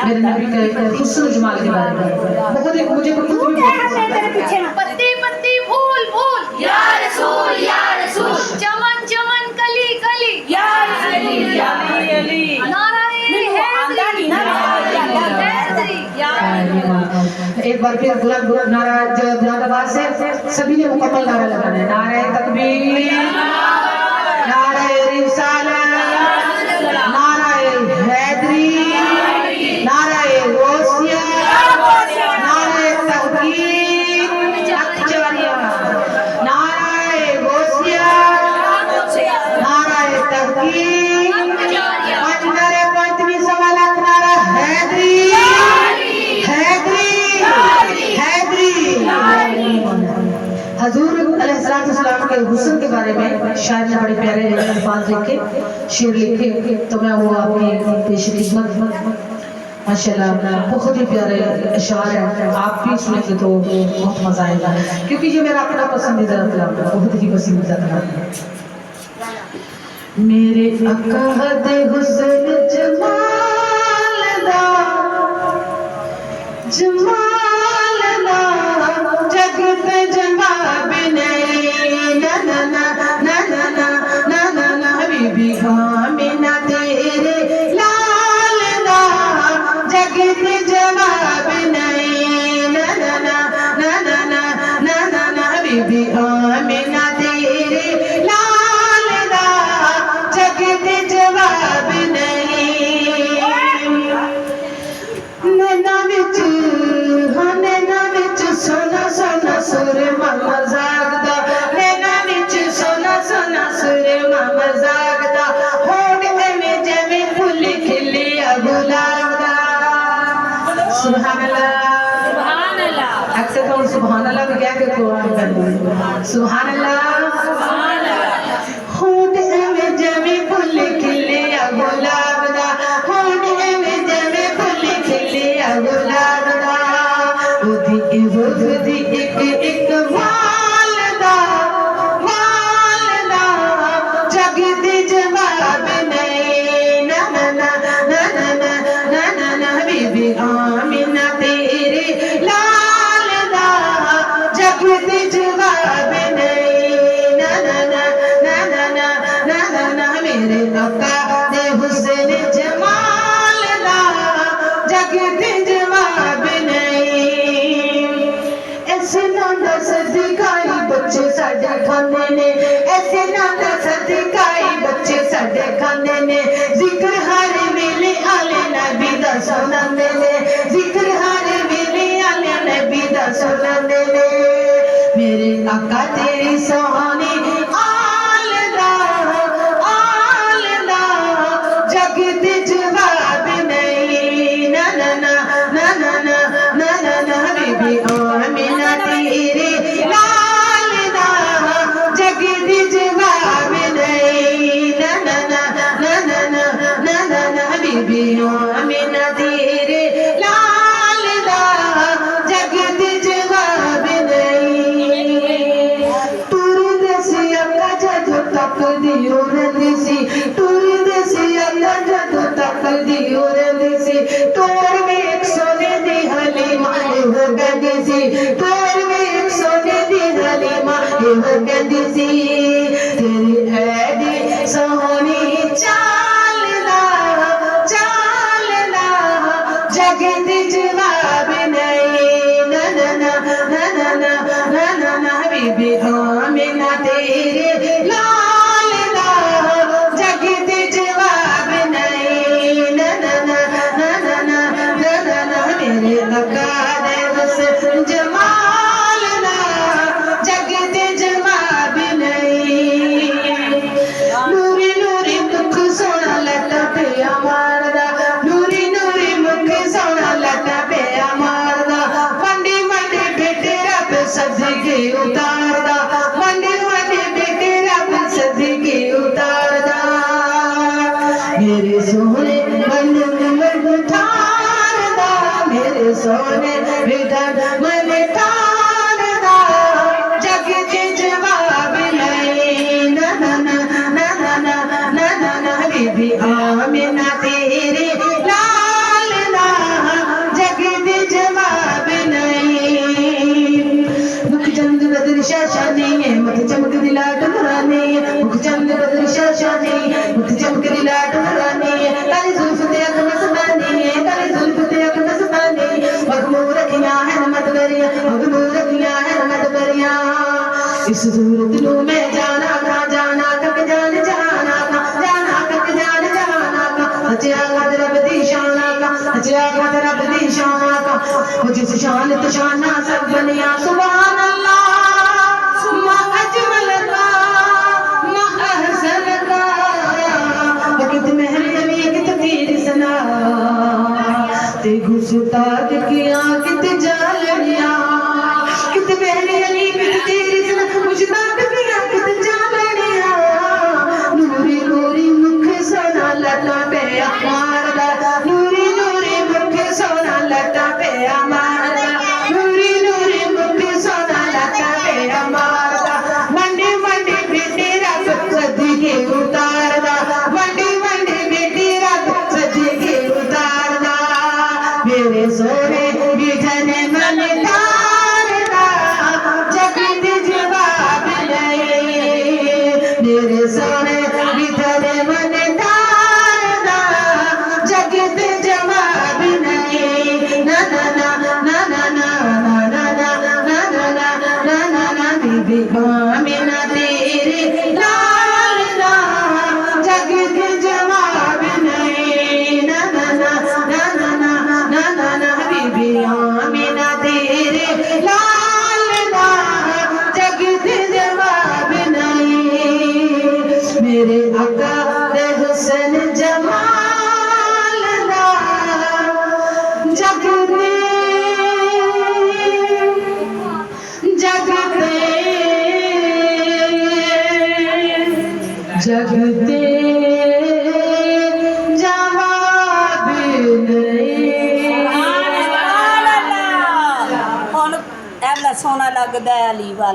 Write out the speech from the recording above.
मेरे नबी के हुस्न जमाल के बारे में बहुत एक मुझे पत्ती पत्ती फूल फूल या रसूल चमन चमन कली कली या रसूल या अली एक बार फिर बुलंद नारा बुलंद आवाज से सभी ने मुकम्मल नारा लगाना है। नारे तकबीर, नारे रिसालत, नारे हैदरी, नारे गौसिया, नारे तहकीक, नारे गौसिया, नारे तहकीक, नारे पंचमी सवा लाख, नारा हैदरी, हजूर अलैहिस्सलाम के हुस्न के बारे में शायर ने बड़े प्यारे अल्फाज लिखे, शेर लिखे, तो मैं वो आपकी पेश खिदमत माशाल्लाह बहुत ही प्यारे अशआर हैं, आप भी सुनेंगे तो बहुत मजा आएगा, क्योंकि ये मेरा अपना पसंदीदा कलाम है, बहुत ही पसंदीदा कलाम है। मेरे अकहद हुस्न जमाल दा जग पे जवाब नहीं, ना ना ना ना ना ना ना ना ना हबीबी आमिना तेरे लाल दा जग पे जवाब नहीं, ना ना ना ना ना ना ना ना ना हबीबी आमिना तेरे लाल दा जग पे जवाब नहीं। नैना विच सोना सोना सुर मामा जागदा, नैना विच सोना सोना सुर मामा जागदा, होठ एवें जिवें फुल खिलिया गुलाब दा। सुभान अल्लाह, सुभान अल्लाह, अक्सर तो सुभान अल्लाह भी कह के कुरान पढ़ते हैं, सुभान अल्लाह, सुभान अल्लाह, होठ एवें जिवें फुल खिलिया गुलाब दा, होठ एवें जिवें फुल खिलिया गुलाब दा। उदी एक एक वालदा जग दे जवाब नहीं, ना ना ना ना ना ना ना ना ना हबीबी आमिना तेरे लाल दा जग दे जवाब नहीं, ना ना ना ना ना ना ना ना ना मेरे आका दे हुस्न जमाल दा जग दे जवाब नहीं। ऐसे नाना सदकाई बच्चे साडे खाने ने, ऐसे नाना सदकाई बच्चे साडे खाने ने, जिक्र हर वेले आले नबी दा आका तेरी सोहनी आलदा आलदा जग ते जवाब नहीं ना ना ना ना ना ना ना ना ना बीबी आमिना तेरे लाल दा जग ते जवाब नहीं ना ना ना ना ना ना ना ना ना बीबी आमिना तेरे लाल दा जग ते जवाब नहीं टूर देसी अक्का जदों तक दियो रहिंदी सी टूर देसी अक्का जदों तक दियो रहिंदी सी टोर वेख सोने दी हलीमा एहो कहंदी सी टोर वेख सोने दी हलीमा एहो कहंदी सी तेरी ऐडी सोहनी चाल दा जग ते जवाब नहीं ना ना ना ना ना ना ना ना ना बीबी आमिना तेरे लाल दा जग ते जवाब नहीं ना ना ना ना ना ना ना ना ना मेरे आका दे हुस्न जमाल दा जग ते जवाब नहीं नूरी नूरी मुख सोना लटा पिया मारदा नूरी नूरी मुख सोना लटा पिया मारदा वंडी वंडी बेटे रब सदके उतारदा वंडी वंडी बेटे रब सदके उतारदा मेरे सोने मन मन ठारदा मेरे सोने बेटा मन ठारदा जग ते जवाब नहीं ना ना ना ना ना ना ना ना ना बीबी आमिना तेरे लाल दा जग ते जवाब नहीं मुख चंद बदर शाशानी है मुख चमक दिलाट नूरानी है मुख चंद बदर शाशानी मुख चमक दिलाट नूरानी है काली जुल्फ ते अख मस्तानी है काली जुल्फ ते अख मस्तानी मखमूर रखियां है मत करिया मखमूर रखियां है मत करिया इस सूरत नू मैं जाना का कक जान जाना का जाना कक जान जाना का अचिया खत रब दी शाना का अचिया खत रब दी शाना का वो जिस शान तो शाना सब बनिया सुभान अल्लाह मा अजमल का मा अहसन का वक़्त महल अली कित तीर सना ते गुस्ताद किया कित जालिया कित महल अली कित तीर सना गुस्ताद किया कित जालिया नूरी नूरी मुख सोना लटा पिया मारदा नूरी नूरी मुख सोना लटा पिया मारदा नूरी नूरी मुख सोना लटा पिया मारदा वंडी वंडी बेटी रब सदके उतारदा वंडी वंडी बेटी रब सदके उतारदा मेरे सोने बिठने मन तारदा जग ते जवाब नहीं मेरे सोने बिठने मन तारदा जग ते जवाब नहीं ना ना ना ना ना ना ना ना ना ना ना ना ना ना ना बीबी आमिना तेरे लाल दा जग ते जवाब नहीं ना ना ना ना ना ना ना ना ना बीबी आमिना तेरे लाल दा जग ते जवाब नहीं मेरे आका दे हुस्न जमाल दा जग ते जग ते जवाब नहीं ਹੁਣ ਐਵਲਾ ਸੋਹਣਾ ਲੱਗਦਾ ਹੈ ਅਲੀ ਵਾਲਾ